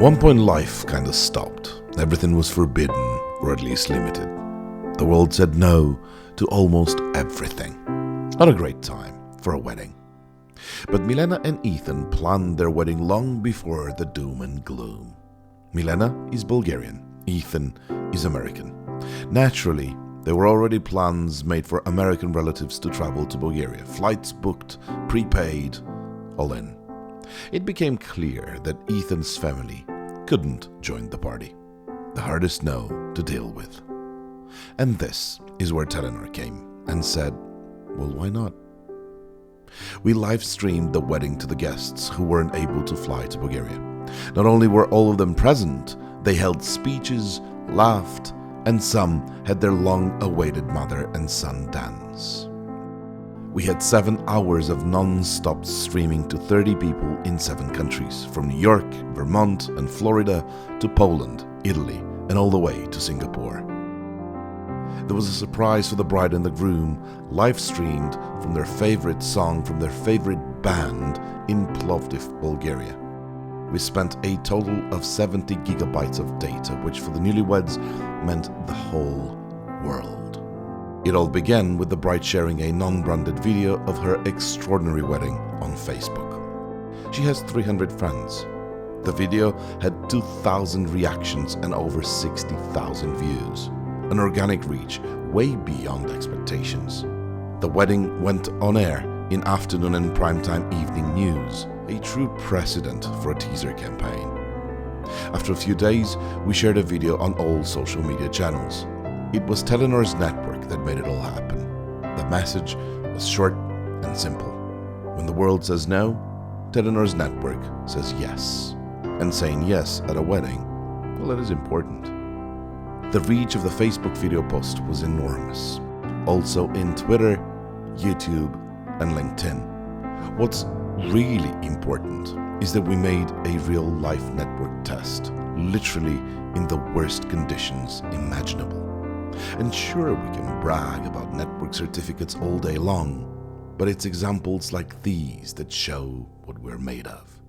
one point, life kind of stopped. Everything was forbidden, or at least limited. The world said no to almost everything. Not a great time for a wedding. But Milena and Ethan planned their wedding long before the doom and gloom. Milena is Bulgarian, Ethan is American. Naturally, there were already plans made for American relatives to travel to Bulgaria. Flights booked, prepaid, all in. It became clear that Ethan's family couldn't join the party. The hardest no to deal with. And this is where Telenor came and said, well, why not? We live-streamed the wedding to the guests who weren't able to fly to Bulgaria. Not only were all of them present, they held speeches, laughed, and some had their long-awaited mother and son dance. We had 7 hours of non-stop streaming to 30 people in 7 countries, from New York, Vermont, and Florida to Poland, Italy, and all the way to Singapore. There was a surprise for the bride and the groom, live-streamed from their favorite song from their favorite band in Plovdiv, Bulgaria. We spent a total of 70 gigabytes of data, which for the newlyweds meant the whole world. It all began with the bride sharing a non-branded video of her extraordinary wedding on Facebook. She has 300 friends. The video had 2,000 reactions and over 60,000 views. An organic reach way beyond expectations. The wedding went on air in afternoon and primetime evening news, a true precedent for a teaser campaign. After a few days, we shared a video on all social media channels. It was Telenor's network that made it all happen. The message was short and simple. When the world says no, Telenor's network says yes. And saying yes at a wedding, well, that is important. The reach of the Facebook video post was enormous. Also in Twitter, YouTube, and LinkedIn. What's really important is that we made a real-life network test, literally in the worst conditions imaginable. And sure, we can brag about network certificates all day long, but it's examples like these that show what we're made of.